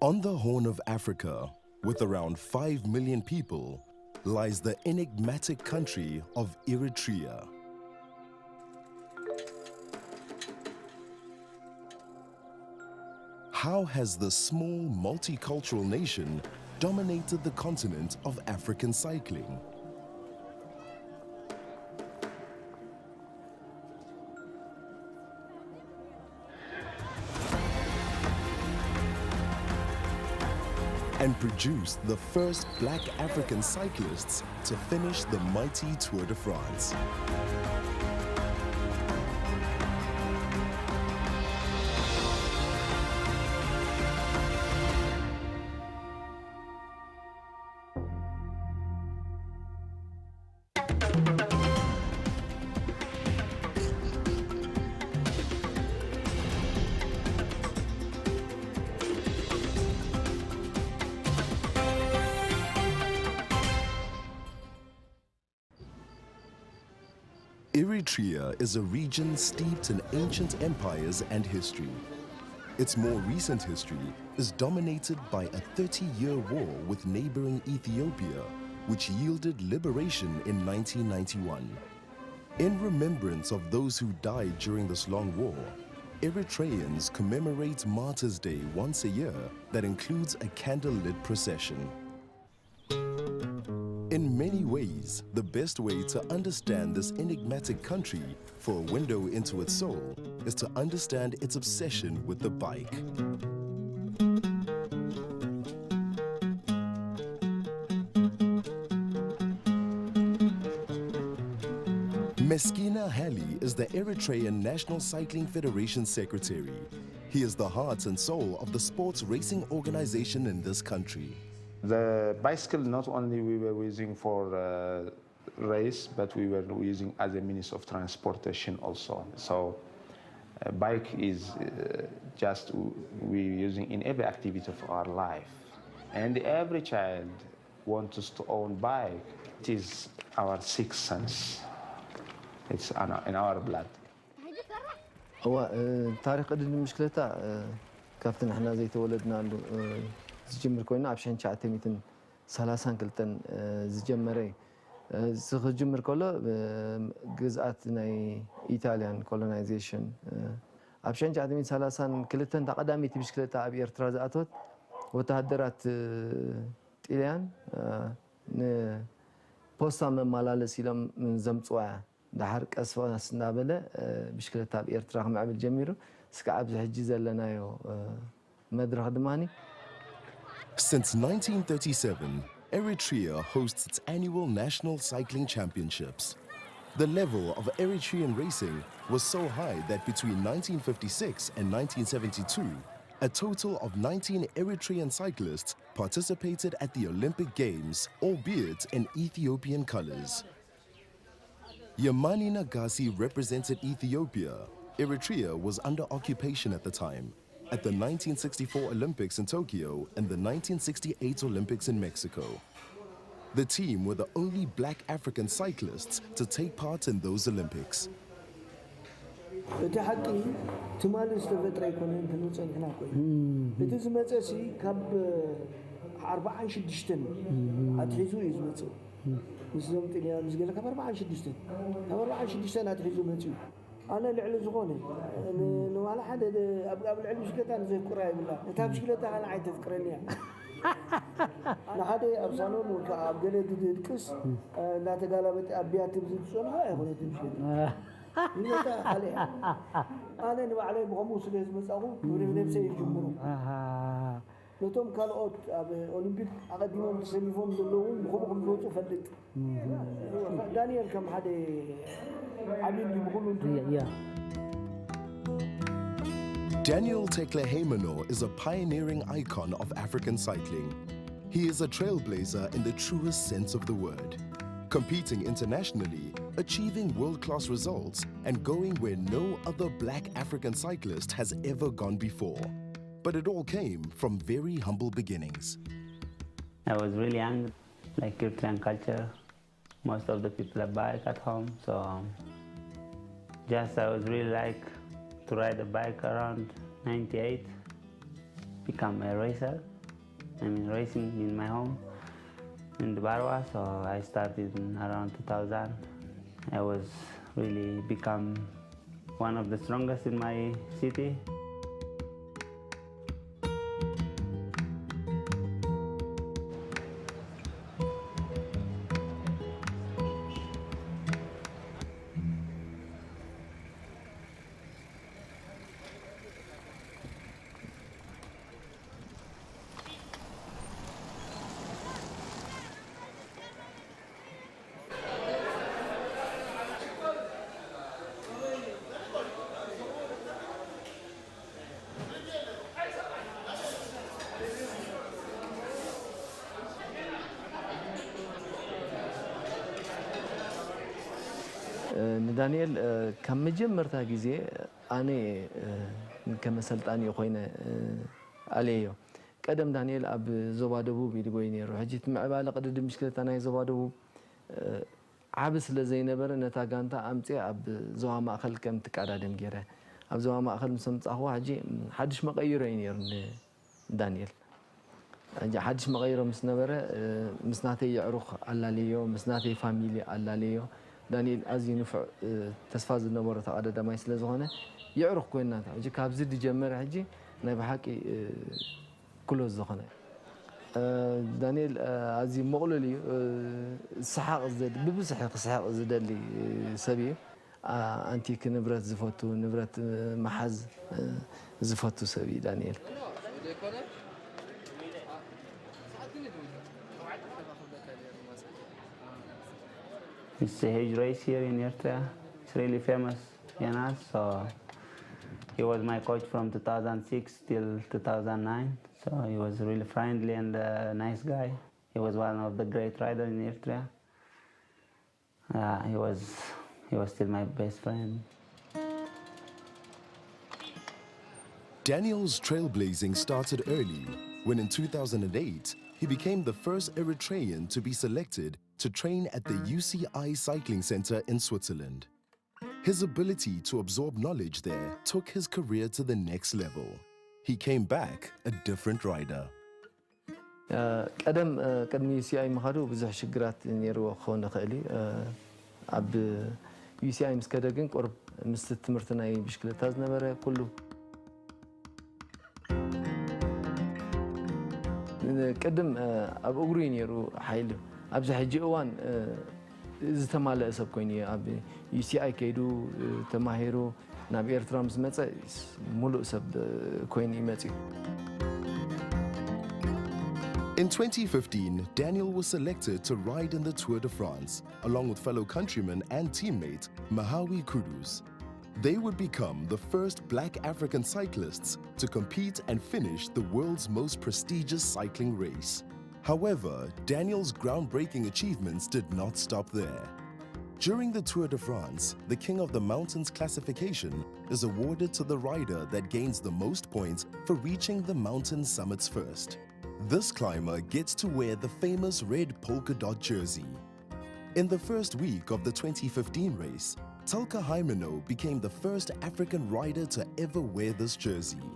On the Horn of Africa, with around 5 million people, lies the enigmatic country of Eritrea. How has this small multicultural nation dominated the continent of African cycling? And produced the first black African cyclists to finish the mighty Tour de France. Eritrea is a region steeped in ancient empires and history. Its more recent history is dominated by a 30-year war with neighboring Ethiopia, which yielded liberation in 1991. In remembrance of those who died during this long war, Eritreans commemorate Martyrs' Day once a year that includes a candlelit procession. In many ways, the best way to understand this enigmatic country for a window into its soul is to understand its obsession with the bike. Meskina Hali is the Eritrean National Cycling Federation Secretary. He is the heart and soul of the sports racing organization in this country. The bicycle not only we were using for race, but we were using as a means of transportation also. So a bike is just we using in every activity of our life. And every child wants to own bike. It is our sixth sense. It's in our blood. هو تاريخ قدم المشكلة كابتن احنا زي تولدنا زجمر كوينا عشان شعتميتن سلاسان كلتن زجمري زجمر كله جزءات ناي إيطاليان colonization عشان شعتميت سلاسان كلتن تقدمي تبشكلة أبي إرتراز أتوت وتهدرت إيليان ن بوستا من مالالس إلى من زمتوعة ده حرك أسوأ سنابلة بشكلة أبي إرتراز معبل جميرو سكعب زحجيز لنا يو مدرخ دماني. Since 1937, Eritrea hosts its annual national cycling championships. The level of Eritrean racing was so high that between 1956 and 1972, a total of 19 Eritrean cyclists participated at the Olympic Games, albeit in Ethiopian colors. Yamani Nagasi represented Ethiopia. Eritrea was under occupation at the time. At the 1964 Olympics in Tokyo and the 1968 Olympics in Mexico. The team were the only black African cyclists to take part in those Olympics. أنا اللي على زغوني إنه على حد قبل علم شكلته أنا زي قرية بالله تاب شكلته أنا عايز تذكرني أنا هذا أبصانون وكأبدلة ديدكس لا تقالبت أبيات بزيد صنها هاي هو تمشي ليه عليه أنا اللي عليه بغموس لازم أسأله ونبني يجمرون نتوم كالوت أولمبيك أقدمهم سنيفهم دلهم بخبهم لوتو فلت دانيال كم هذا Daniel Tecla is a pioneering icon of African cycling. He is a trailblazer in the truest sense of the word, competing internationally, achieving world-class results, and going where no other black African cyclist has ever gone before. But it all came from very humble beginnings. I was really young, like Eritrean culture. Most of the people have bike at home, so I was really like to ride a bike around 98. become a racer. I mean, racing in my home in the Barwa. So I started in around 2000. I was really become one of the strongest in my city. ዳንኤል ካብ መጀመርታ ግዜ ኣነ ከመሰልጣኒ ኮይነ ኣለዮ ቀደም ዳንኤል ኣብ ዞባ ደቡብ ይድጎይ ነይሩ ሕጂ ትምዕባለ ቅድድም ብሽክለታ ናይ ዞባ ደቡብ ዓብ ስለ ዘይነበረ ነታ ጋንታ ኣምፂ ኣብ ዞባ ማእኸል ከም ትቀዳደም ገይረ ኣብ ዞባ ማእኸል ምስ ምፃኹ ሕጂ ሓድሽ መቐይሮ እዩ ነይሩ ዳንኤል ሕጂ ሓድሽ መቐይሮ ምስ ነበረ ምስ ናተይ የዕሩኽ ኣላለዮ ምስ ናተይ ፋሚሊ ኣላለዮ ዳንኤል ኣዝዩ ንፉዕ ተስፋ ዝነበሮ ተቐዳዳማይ ስለ ዝኾነ የዕሩኽ ኮይና ሕጂ ካብዚ ድጀመረ ሕጂ ናይ ብሓቂ ክሎዝ ዝኾነ ዳንኤል ኣዝዩ መቕሉል እዩ ሰሓቕ ዝደሊ ብብዝሒ ክስሕቕ ዝደሊ ሰብ እዩ ኣንቲክ ንብረት ዝፈቱ ንብረት መሓዝ ዝፈቱ ሰብ እዩ ዳንኤል It's a huge race here in Eritrea. It's really famous, you know. So he was my coach from 2006 till 2009. So he was really friendly and a nice guy. He was one of the great riders in Eritrea. He was still my best friend. Daniel's trailblazing started early when in 2008 he became the first Eritrean to be selected to train at the UCI Cycling Center in Switzerland. His ability to absorb knowledge there took his career to the next level. He came back a different rider. ቀደም UCI ምኻዱ ብዙሕ ሽግራት ነይርዎ ክኸውን ይኽእል እዩ ኣብ UCI ምስ ከደ ግን ቁርብ ምስ ትምህርቲ ናይ ብሽክለታ ዝነበረ ኩሉ ቅድም ኣብ እግሩ ነይሩ ሓይሉ ኣብዚ ሕጂ እዋን ዝተማለአ ሰብ ኮይኑ ኣብ UCI ከይዱ ተማሂሩ ናብ ኤርትራ ምስ መፀ ሙሉእ ሰብ ኮይኑ ይመፅዩ In 2015, Daniel was selected to ride in the Tour de France, along with fellow countryman and teammate Mahawi Kudus. They would become the first black African cyclists to compete and finish the world's most prestigious cycling race. However, Daniel's groundbreaking achievements did not stop there. During the Tour de France, the King of the Mountains classification is awarded to the rider that gains the most points for reaching the mountain summits first. This climber gets to wear the famous red polka dot jersey. In the first week of the 2015 race, Tecla became the first African rider to ever wear this jersey.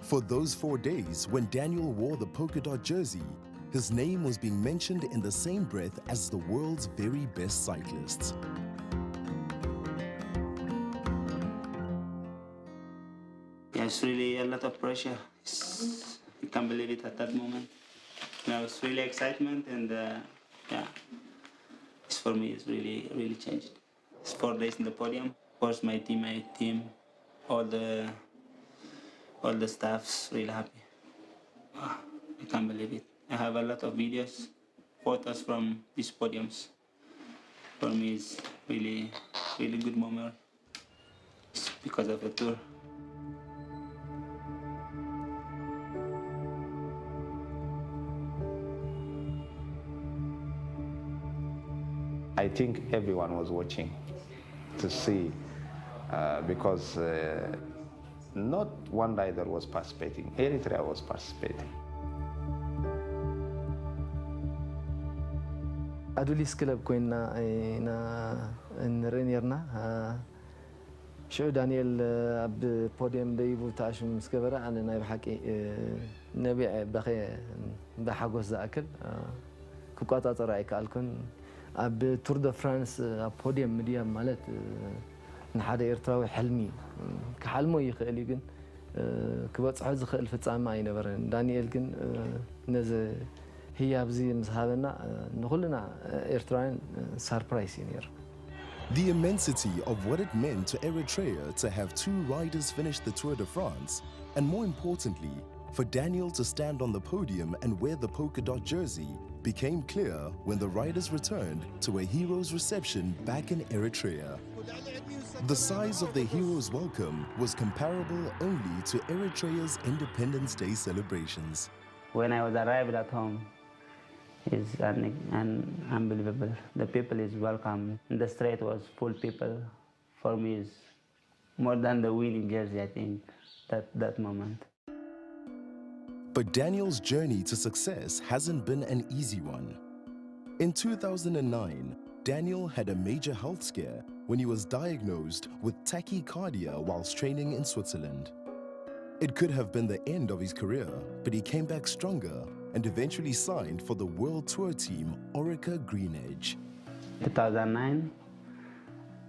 For those 4 days when Daniel wore the polka dot jersey, his name was being mentioned in the same breath as the world's very best cyclists. Yeah, it's really a lot of pressure. You can't believe it at that moment. It's really excitement and yeah, it's for me, it's really changed. It's 4 days in the podium. Of course, my team, all the staff's really happy. I can't believe it. I have a lot of videos, photos from these podiums. For me, it's really good memory. It's because of the tour. I think everyone was watching to see because not one rider was participating. Eritrea was participating. ኣዱሊስ ክለብ ኮይና ኢና ንርኢ ነርና شو دانيال ببوديوم ديبو تاشم مسكبرة أنا نايب حكي نبي بخي بحاجوز ذاكر كوكاتا ترى كالكون أب تور دو فرانس بوديوم مديا مالت نحدا إيرتراوي حلمي كحلمه يخيل يجن كبت عز خيل في التعامل معي نبرن دانيال جن نزه هي أبزي مزهابنا نقولنا إيرتراين سربرايز ينير. The immensity of what it meant to Eritrea to have 2 riders finish the Tour de France, and more importantly, for Daniel to stand on the podium and wear the polka dot jersey, became clear when the riders returned to a hero's reception back in Eritrea. The size of the hero's welcome was comparable only to Eritrea's Independence Day celebrations. When I was arrived at home, it's unbelievable. The people is welcome. The street was full people. For me, is more than the winning jersey, I think, that moment. But Daniel's journey to success hasn't been an easy one. In 2009, Daniel had a major health scare when he was diagnosed with tachycardia whilst training in Switzerland. It could have been the end of his career, but he came back stronger and eventually signed for the World Tour team Orica Green Edge. 2009,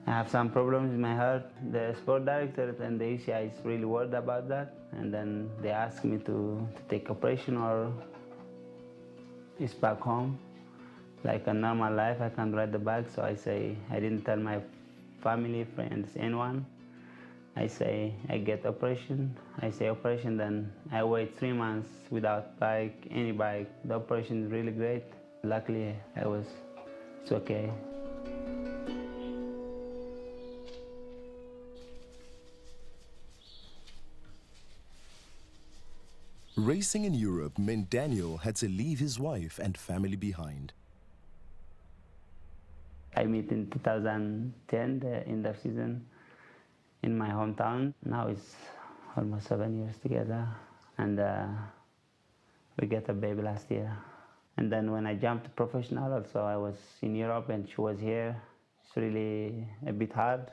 I have some problems with my heart. The sport director and the ACI is really worried about that. And then they asked me to take operation or is back home. Like a normal life, I can ride the bike. So I say, I didn't tell my family, friends, anyone. I say, I get operation. I say operation, then I wait 3 months without bike, any bike. The operation is really great. Luckily, it's okay. Racing in Europe meant Daniel had to leave his wife and family behind. I met in 2010, the end of season, in my hometown. Now it's almost 7 years together, and we got a baby last year. And then when I jumped to professional also, I was in Europe and she was here. It's really a bit hard.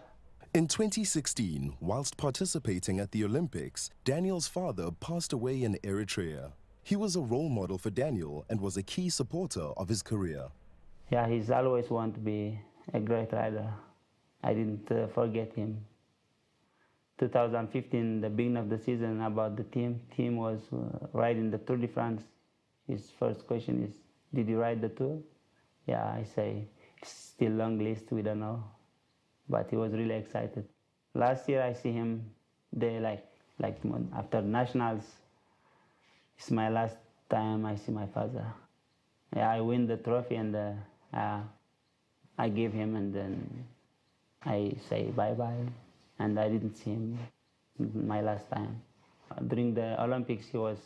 In 2016, whilst participating at the Olympics, Daniel's father passed away in Eritrea. He was a role model for Daniel and was a key supporter of his career. Yeah, he's always wanted to be a great rider. I didn't forget him. 2015, the beginning of the season, about the team was riding the Tour de France. His first question is, did you ride the Tour? Yeah, I say, it's still long list, we don't know. But he was really excited. Last year I see him there like after nationals. It's my last time I see my father. Yeah, I win the trophy and I give him and then I say bye-bye. And I didn't see him my last time. During the Olympics he was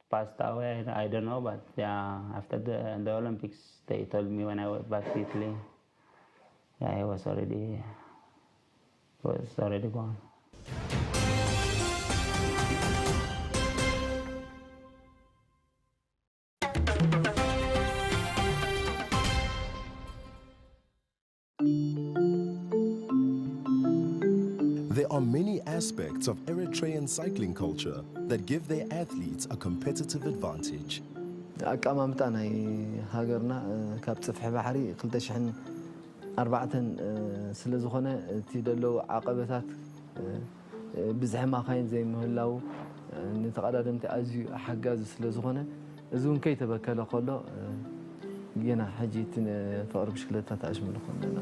passed away, I don't know, but yeah, after the Olympics they told me when I was back to Italy, yeah, he was already gone. There are many aspects of Eritrean cycling culture that give their athletes a competitive advantage. ኣቀማምጣ ናይ ሃገርና ካብ ፅፍሒ ባሕሪ 2004 ስለ ዝኾነ እቲ ደለው ዓቐበታት ብዝሕ ማኻይን ዘይምህላው ንተቐዳደምቲ ኣዝዩ ሓጋዚ ስለ ዝኾነ እዚ እውን ከይተበከለ ከሎ ገና ሕጂ እቲ ፍቕሪ ብሽክሌታ ተኣሽምሉ ኮንና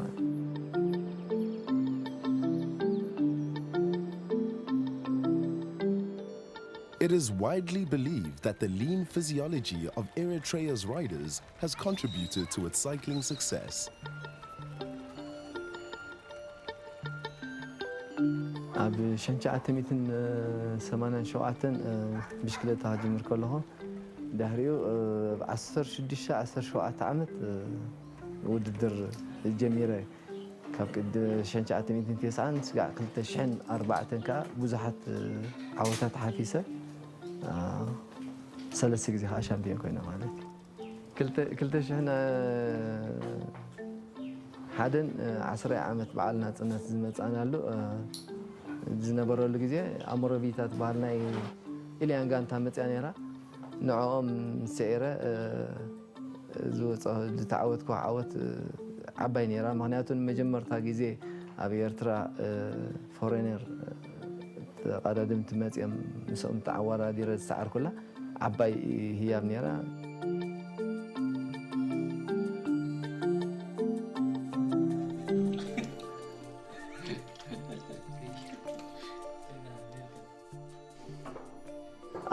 It is widely believed that the lean physiology of Eritrea's riders has contributed to its cycling success. ኣብ 1987 ብሽክሌታ ጅምር ከለኹ ድሕሪኡ ብ16-17 ዓመት ውድድር ጀሚረ ካብ 1990 ስጋዕ 2004 ከዓ ብዙሓት ዓወታት ሓፊሰ ሰለስተ ግዜ ከዓ ሻምፒዮን ኮይነ ማለት 2011 ሓደን 10 ዓመት በዓል ናጽነት ዝመጻናሉ ዝነበረሉ ግዜ ኣሞረቢታት በዓል ናይ ኢልያን ጋንታ መጽያ ነራ ንዕኦም ሰዒረ ዝተዓወትኩ ዓወት ዓባይ ነራ ምክንያቱ መጀመርታ ግዜ ኣብ ኤርትራ ፎሬነር ተቀዳድምቲ መጽኦም ምስኦም ተዓዋዳዲረ ዝተዓርኩላ ዓባይ ህያብ ነራ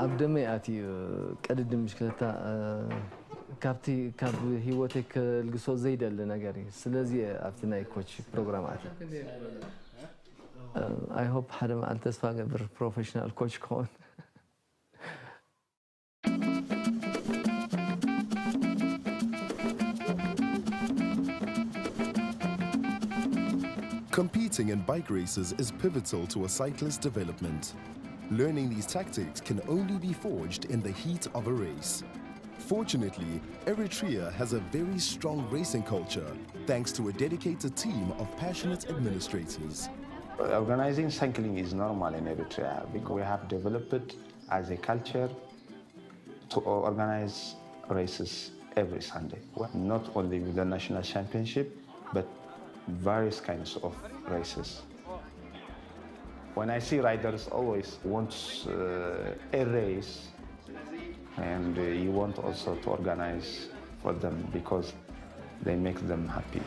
ኣብ ደመይ ኣትዩ ቀድድም ምሽክለታ ካብቲ ካብ ህይወተይ ክልግሶ ዘይደሊ ነገር እዩ ስለዚ ኣብቲ ናይ ኮች ፕሮግራም ኣት ኣይ ሆፕ ሓደ መዓልቲ ተስፋ ገብር ፕሮፌሽናል ኮች ክኾን Competing in bike races is pivotal to a cyclist's development. Learning these tactics can only be forged in the heat of a race. Fortunately, Eritrea has a very strong racing culture thanks to a dedicated team of passionate administrators. Organizing cycling is normal in Eritrea because we have developed it as a culture to organize races every Sunday. Not only with the national championship, but various kinds of races. When I see riders always want a race, and you want also to organize for them because they make them happy.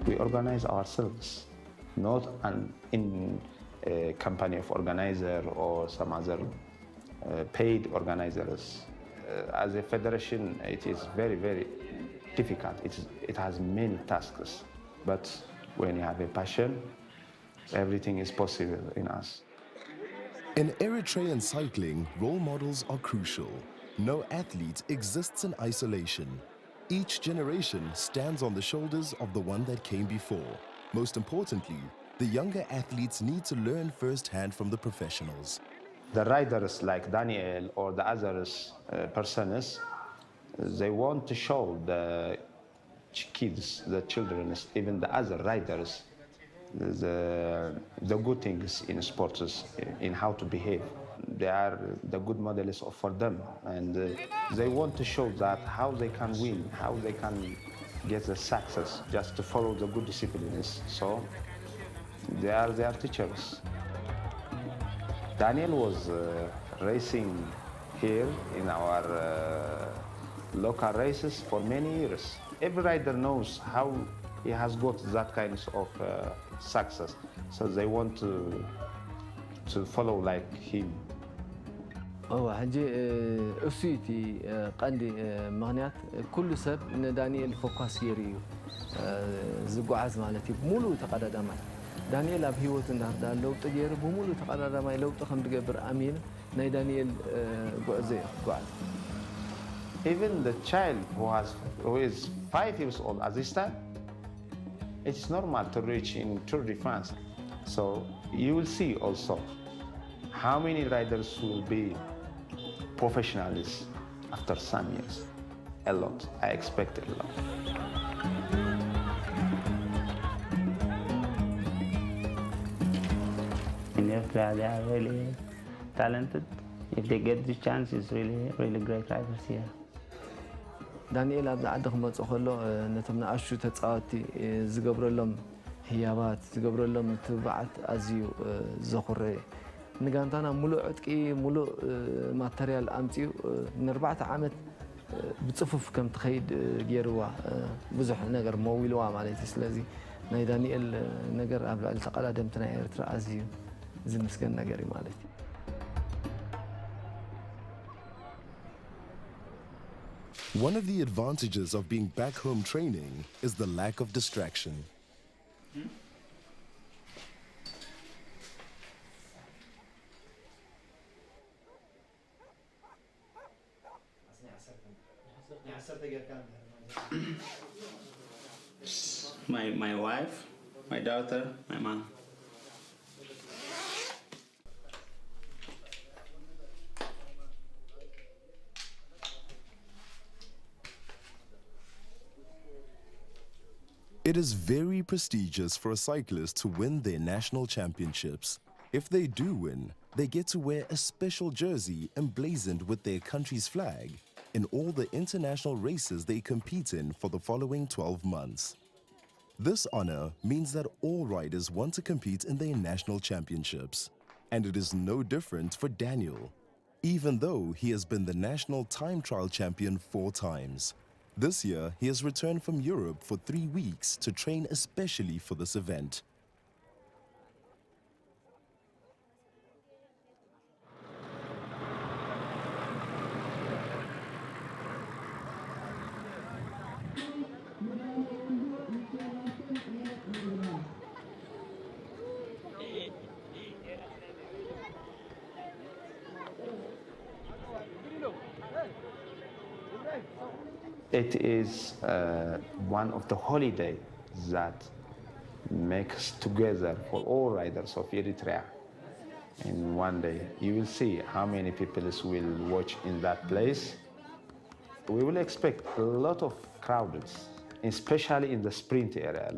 We organize ourselves, not in a company of organizer or some other paid organizers. As a federation, it is very, very difficult. It has many tasks, but when you have a passion, everything is possible in us. In Eritrean cycling, role models are crucial. No athlete exists in isolation. Each generation stands on the shoulders of the one that came before. Most importantly, the younger athletes need to learn firsthand from the professionals. The riders like Daniel or the others persons, they want to show the kids, the children, even the other riders, the good things in sports, in how to behave. They are the good models for them, and they want to show that how they can win, how they can get the success, just to follow the good disciplines. So they are their teachers. Daniel was racing here in our local races for many years. Every rider knows how he has got that kind of success, so they want to follow like him. ሕጂ እሱይቲ ቀንዲ ምክንያት ኩሉ ሰብ ንዳንኤል ፎካስ ገይሩ እዩ ዝጓዓዝ ማለት እዩ ሙሉእ ተቀዳዳማይ ዳንኤል ኣብ ሂወቱ እንዳርዳ ለውጢ ገይሩ ብሙሉእ ተቀዳዳማይ ለውጢ ከም ዝገብር ኣሚን ናይ ዳንኤል ጉዕዞ እዩ ጉዓዝ Even the child who is 5 years old at this time, it's normal to reach in Tour de France. So you will see also how many riders will be professionals after some years. A lot. I expect a lot. In Eritrea, they are really talented. If they get the chance, it's really, really great riders here. ዳንኤል ኣብ ዓዲ ክመፅእ ከሎ ነቶም ንኣሹ ተፃወቲ ዝገብረሎም ህያባት ዝገብረሎም ትብዓት ኣዝዩ ዘኹረ ንጋንታና ሙሉእ ዕጥቂ ሙሉእ ማተርያል ኣምፅኡ ን4 ዓመት ብፅፉፍ ከም ትኸይድ ገይርዋ ብዙሕ ነገር መዊልዋ ማለት እዩ ስለዚ ናይ ዳንኤል ነገር ኣብ ልዕሊ ተቀዳደምቲ ናይ ኤርትራ ኣዝዩ ዝምስገን ነገር እዩ ማለት እዩ One of the advantages of being back home training is the lack of distraction. My wife, my daughter, my mom. It is very prestigious for a cyclist to win their national championships. If they do win, they get to wear a special jersey emblazoned with their country's flag in all the international races they compete in for the following 12 months. This honor means that all riders want to compete in their national championships. And it is no different for Daniel, even though he has been the national time trial champion 4 times. This year, he has returned from Europe for 3 weeks to train especially for this event. It is one of the holidays that makes together for all riders of Eritrea. In one day, you will see how many people will watch in that place. We will expect a lot of crowds, especially in the sprint area.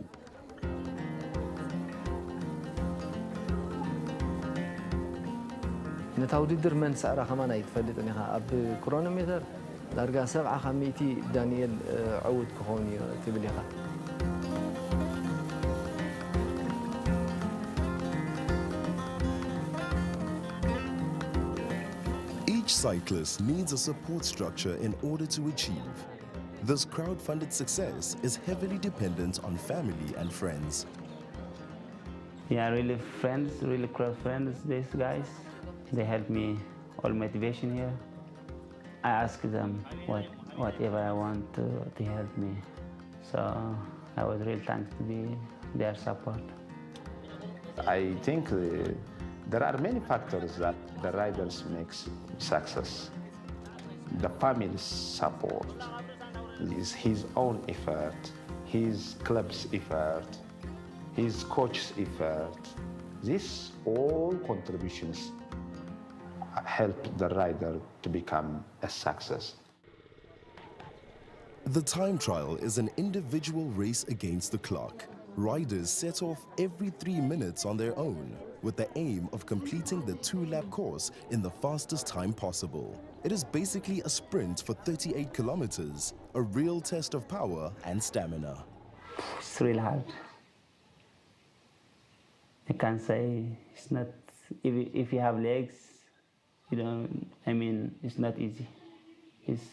نتا ውድድር መንስዕራ ከማን ኣይትፈልጥን ኢኻ ኣብ ክሮኖሜተር ዳርጋ 70 ከመይቲ ዳንኤል ዕውት ክኾን እዩ ትብል ኢኻ Each cyclist needs a support structure in order to achieve. This crowd-funded success is heavily dependent on family and friends. Yeah, really friends, really close friends, these guys. They help me all motivation here. I ask them whatever I want to help me. So I was really thankful to be their support. I think there are many factors that the riders makes success. The family's support, his own effort, his club's effort, his coach's effort. These all contributions help the rider to become a success. The time trial is an individual race against the clock. Riders set off every 3 minutes on their own with the aim of completing the 2-lap course in the fastest time possible. It is basically a sprint for 38 kilometers, a real test of power and stamina. It's really hard. I can't say it's not, if you have legs, you don't, I mean, it's not easy. It's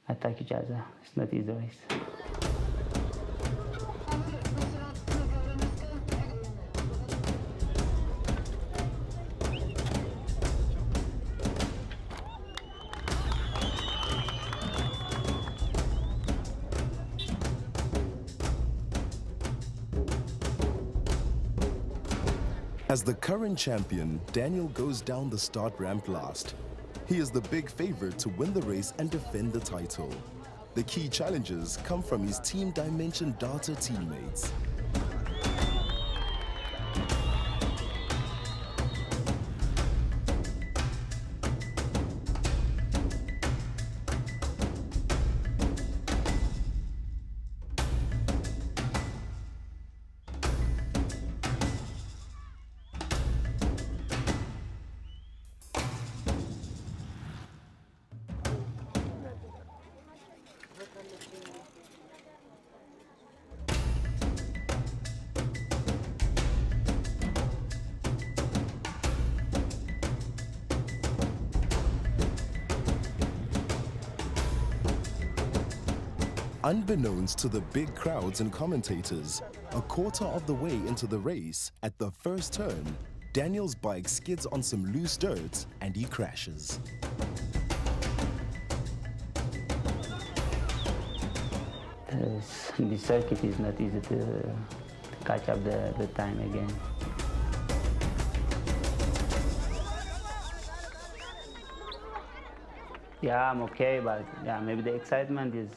attack each other. It's not easy race. As the current champion, Daniel goes down the start ramp last. He is the big favorite to win the race and defend the title. The key challenges come from his Team Dimension Data teammates. Unbeknownst to the big crowds and commentators, a quarter of the way into the race, at the first turn, Daniel's bike skids on some loose dirt and he crashes. The circuit is not easy to catch up the time again. Yeah, I'm okay, but yeah, maybe the excitement is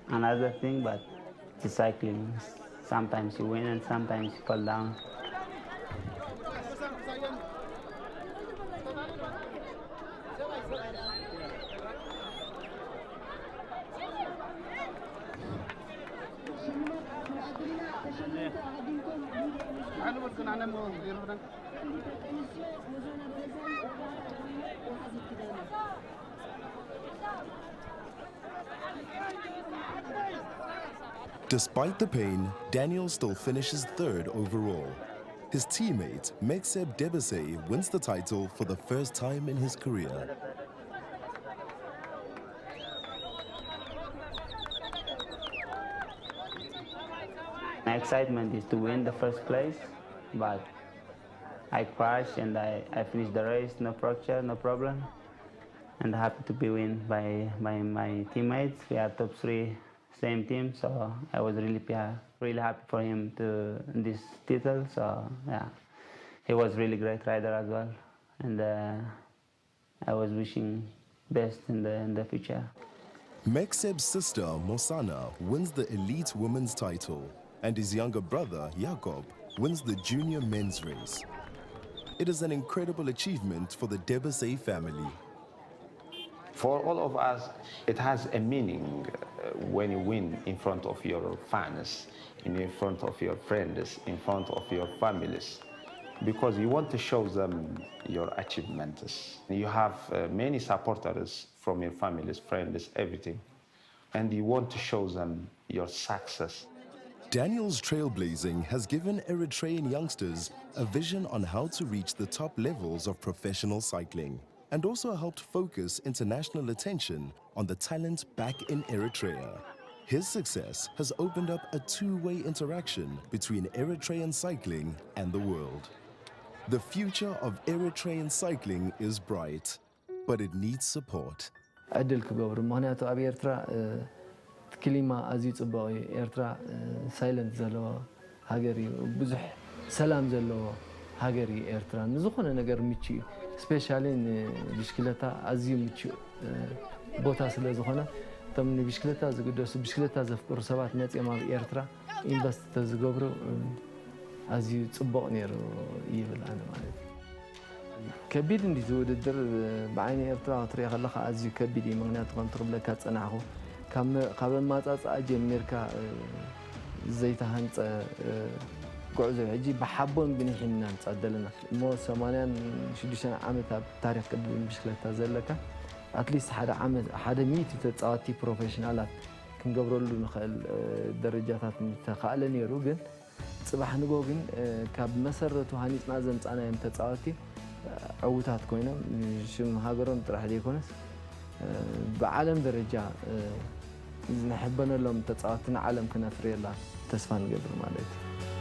another thing, but it's cycling. Sometimes you win and sometimes you fall down. Despite the pain, Daniel still finishes third overall. His teammate, Mekseb Debesay, wins the title for the first time in his career. My excitement is to win the first place, but I crashed and I finished the race, no fracture, no problem. And happy to be win by my teammates. We are top 3, same team, so I was really happy for him to this title. So yeah, he was really great rider as well, and I was wishing best in the future. Mekseb's sister, Mosana, wins the elite women's title, and his younger brother, Jakob, wins the junior men's race. It is an incredible achievement for the Debesay family. For all of us, it has a meaning when you win in front of your fans, in front of your friends, in front of your families, because you want to show them your achievements. You have many supporters from your families, friends, everything, and you want to show them your success. Daniel's trailblazing has given Eritrean youngsters a vision on how to reach the top levels of professional cycling, and also helped focus international attention on the talent back in Eritrea. His success has opened up a two-way interaction between Eritrean cycling and the world. The future of Eritrean cycling is bright, but it needs support. ዕድል ክገብሩ ምክንያቱ ኣብ ኤርትራ ክሊማ ኣዝዩ ጽቡቕ እዩ ኤርትራ ሳይለንት ዘለዎ ሃገር እዩ ብዙሕ ሰላም ዘለዎ ሃገር እዩ ኤርትራ ንዝኾነ ነገር ምቹ እዩ ስፔሻሊ ንብሽክለታ ኣዝዩ ምቹ ቦታ ስለ ዝኾነ እቶም ንብሽክለታ ዝግደሱ ብሽክለታ ዘፍቅሩ ሰባት መፅኦም ኣብ ኤርትራ ኢንቨስት ተዝገብሩ ኣዝዩ ጽቡቕ ነይሩ ይብል ኣነ ማለት እዩ ከቢድ እንዲ ዝውድድር ብዓይኒ ኤርትራ ክትሪኦ ከለኻ ኣዝዩ ከቢድ እዩ ምክንያቱ ከምቲ ክብለካ ፀናሕኹ ካብ ኣማፃፅኣ ጀሚርካ ዘይተሃንፀ ጉዕዞ ሕጂ ብሓቦን ብኒሕና ንፃድ ዘለና እሞ 86 ዓመት ኣብ ታሪክ ቅድም ብሽክለታ ዘለካ ኣትሊስት ሓደ 100 ተፃዋቲ ፕሮፌሽናላት ክንገብረሉ ንኽእል ደረጃታት ተኻእለ ነይሩ ግን ፅባሕ ንጎ ግን ካብ መሰረቱ ሃኒፅና ዘምፃናዮም ተፃዋቲ ዕውታት ኮይኖም ሽም ሃገሮም ጥራሕ ዘይኮነስ ብዓለም ደረጃ نحبنا لهم تتصاوتنا عالم كنا فريلا تسفان قبل مالتي